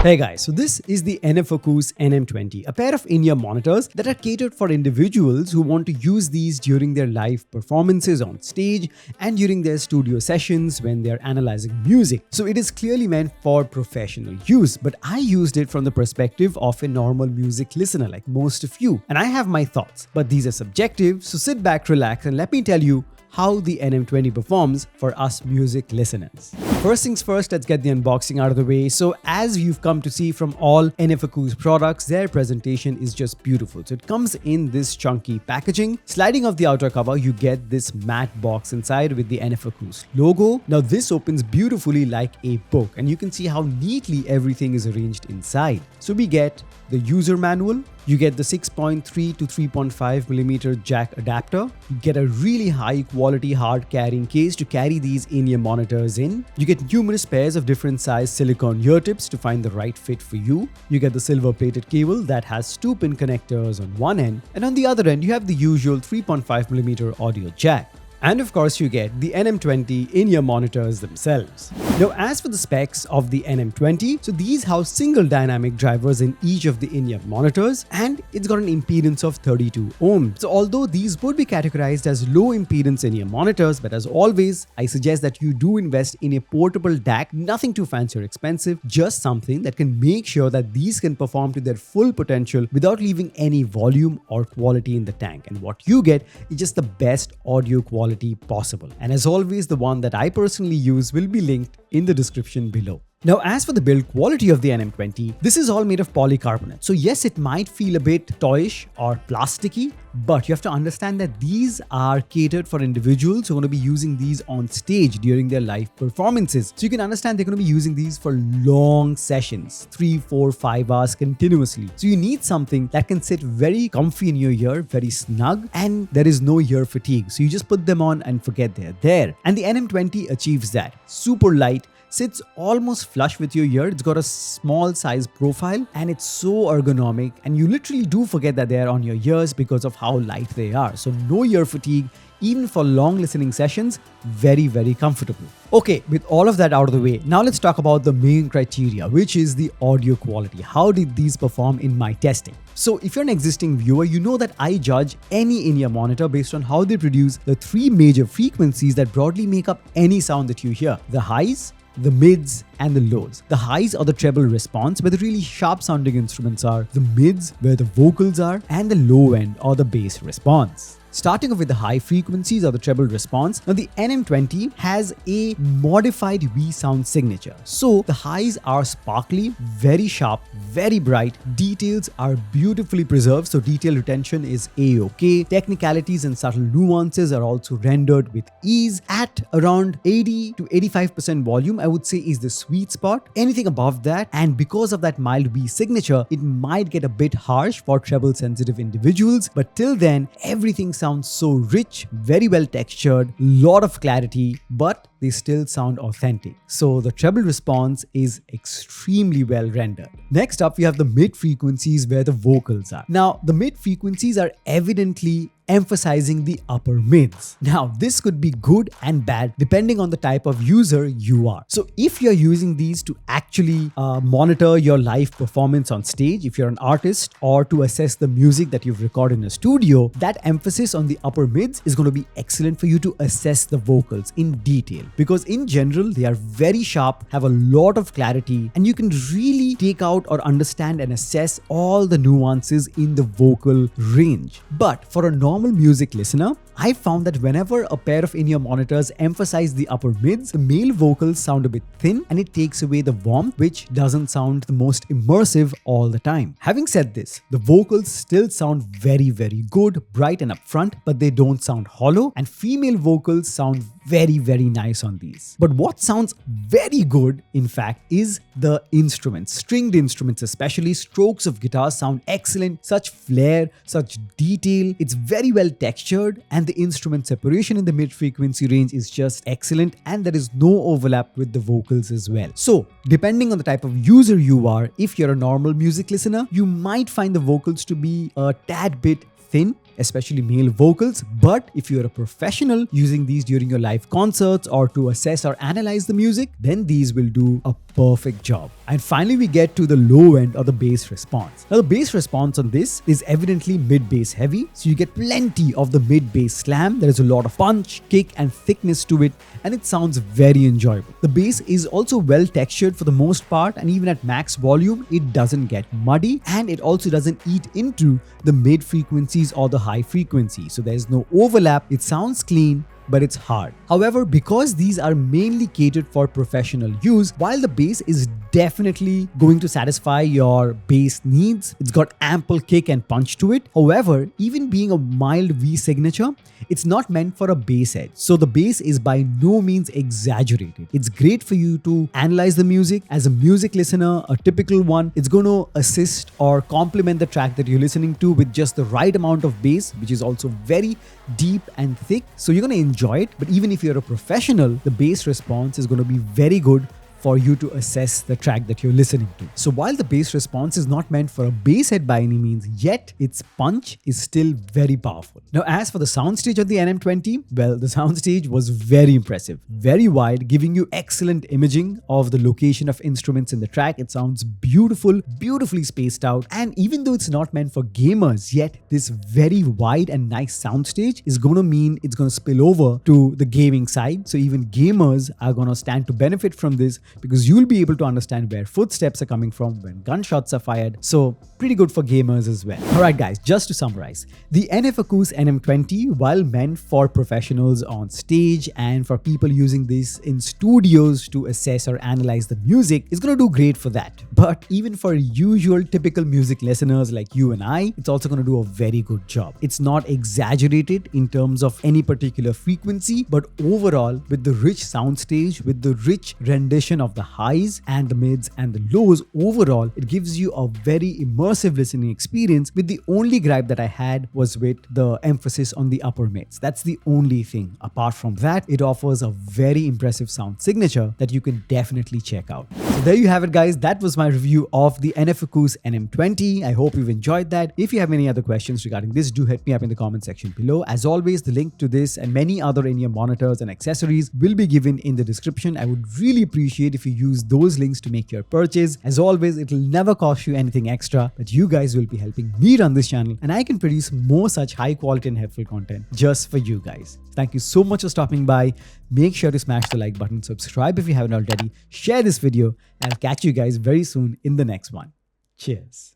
Hey guys, so this is the NFocus NM20, a pair of in-ear monitors that are catered for individuals who want to use these during their live performances on stage and during their studio sessions when they're analyzing music. So it is clearly meant for professional use, but I used it from the perspective of a normal music listener like most of you. And I have my thoughts, but these are subjective, so sit back, relax, and let me tell you how the NM20 performs for us music listeners. First things first, let's get the unboxing out of the way. So as you've come to see from all NFocus products, their presentation is just beautiful. So it comes in this chunky packaging. Sliding off the outer cover, you get this matte box inside with the NFocus logo. Now this opens beautifully like a book, and you can see how neatly everything is arranged inside. So we get the user manual, you get the 6.3 to 3.5mm jack adapter, you get a really high quality hard carrying case to carry these in-ear monitors in, you get numerous pairs of different size silicone ear tips to find the right fit for you, you get the silver plated cable that has 2-pin connectors on one end, and on the other end you have the usual 3.5mm audio jack. And of course you get the NM20 in-ear monitors themselves. Now as for the specs of the NM20, so these house single dynamic drivers in each of the in-ear monitors, and it's got an impedance of 32 ohms. So although these would be categorized as low impedance in-ear monitors, but as always, I suggest that you do invest in a portable DAC, nothing too fancy or expensive, just something that can make sure that these can perform to their full potential without leaving any volume or quality in the tank. And what you get is just the best audio quality possible. And as always, the one that I personally use will be linked in the description below. Now, as for the build quality of the NM20, this is all made of polycarbonate. So yes, it might feel a bit toyish or plasticky, but you have to understand that these are catered for individuals who are going to be using these on stage during their live performances. So you can understand they're going to be using these for long sessions, 3, 4, 5 hours continuously. So you need something that can sit very comfy in your ear, very snug, and there is no ear fatigue. So you just put them on and forget they're there. And the NM20 achieves that. Super light, sits almost flush with your ear. It's got a small size profile and it's so ergonomic, and you literally do forget that they're on your ears because of how light they are. So no ear fatigue, even for long listening sessions, very, very comfortable. Okay, with all of that out of the way, now let's talk about the main criteria, which is the audio quality. How did these perform in my testing? So if you're an existing viewer, you know that I judge any in-ear monitor based on how they produce the 3 major frequencies that broadly make up any sound that you hear: the highs, the mids, and the lows. The highs are the treble response, where the really sharp sounding instruments are, the mids where the vocals are, and the low end or the bass response. Starting off with the high frequencies or the treble response, now the NM20 has a modified V sound signature. So the highs are sparkly, very sharp, very bright, details are beautifully preserved, so detail retention is A-OK. Technicalities and subtle nuances are also rendered with ease. At around 80 to 85% volume, I would say is the sweet spot. Anything above that, and because of that mild V signature, it might get a bit harsh for treble sensitive individuals, but till then, everything sounds so rich, very well textured, lot of clarity, but they still sound authentic. So the treble response is extremely well rendered. Next up, we have the mid frequencies where the vocals are. Now, the mid frequencies are evidently emphasizing the upper mids. Now, this could be good and bad depending on the type of user you are. So if you're using these to actually monitor your live performance on stage, if you're an artist, or to assess the music that you've recorded in a studio, that emphasis on the upper mids is going to be excellent for you to assess the vocals in detail, because in general they are very sharp, have a lot of clarity, and you can really take out or understand and assess all the nuances in the vocal range. But for a normal music listener, I found that whenever a pair of in-ear monitors emphasize the upper mids, the male vocals sound a bit thin and it takes away the warmth, which doesn't sound the most immersive all the time. Having said this, the vocals still sound very, very good, bright and upfront, but they don't sound hollow, and female vocals sound very, very nice on these. But what sounds very good, in fact, is the instruments. Stringed instruments, especially strokes of guitar, sound excellent. Such flair, such detail. It's very well textured, and the instrument separation in the mid-frequency range is just excellent, and there is no overlap with the vocals as well. So, depending on the type of user you are, if you're a normal music listener, you might find the vocals to be a tad bit thin, especially male vocals. But if you're a professional using these during your live concerts or to assess or analyze the music, then these will do a perfect job. And finally, we get to the low end of the bass response. Now, the bass response on this is evidently mid-bass heavy, so you get plenty of the mid-bass slam. There is a lot of punch, kick, and thickness to it, and it sounds very enjoyable. The bass is also well textured for the most part, and even at max volume, it doesn't get muddy, and it also doesn't eat into the mid frequencies or the high frequencies. So there's no overlap. It sounds clean, but it's hard. However, because these are mainly catered for professional use, while the bass is definitely going to satisfy your bass needs, it's got ample kick and punch to it. However, even being a mild V signature, it's not meant for a bass edge. So the bass is by no means exaggerated. It's great for you to analyze the music. As a music listener, a typical one, it's going to assist or complement the track that you're listening to with just the right amount of bass, which is also very deep and thick. So you're going to enjoy it. But even if you're a professional, the bass response is going to be very good for you to assess the track that you're listening to. So while the bass response is not meant for a bass head by any means, yet its punch is still very powerful. Now, as for the soundstage of the NM20, well, the soundstage was very impressive, very wide, giving you excellent imaging of the location of instruments in the track. It sounds beautiful, beautifully spaced out, and even though it's not meant for gamers, yet this very wide and nice soundstage is going to mean it's going to spill over to the gaming side. So even gamers are going to stand to benefit from this, because you'll be able to understand where footsteps are coming from when gunshots are fired. So pretty good for gamers as well. Alright guys, just to summarize, the NF Akus NM20, while meant for professionals on stage and for people using this in studios to assess or analyze the music, is going to do great for that. But even for usual typical music listeners like you and I, it's also going to do a very good job. It's not exaggerated in terms of any particular frequency, but overall, with the rich soundstage, with the rich rendition of the highs and the mids and the lows, overall it gives you a very immersive listening experience, with the only gripe that I had was with the emphasis on the upper mids. That's the only thing. Apart from that, it offers a very impressive sound signature that you can definitely check out. So there you have it guys, that was my review of the NF Akus NM20. I hope you've enjoyed that. If you have any other questions regarding this, do hit me up in the comment section below. As always, the link to this and many other in-ear monitors and accessories will be given in the description. I would really appreciate if you use those links to make your purchase. As always, it will never cost you anything extra, but you guys will be helping me run this channel, and I can produce more such high quality and helpful content just for you guys. Thank you so much for stopping by. Make sure to smash the like button, subscribe if you haven't already, share this video, and I'll catch you guys very soon in the next one. Cheers.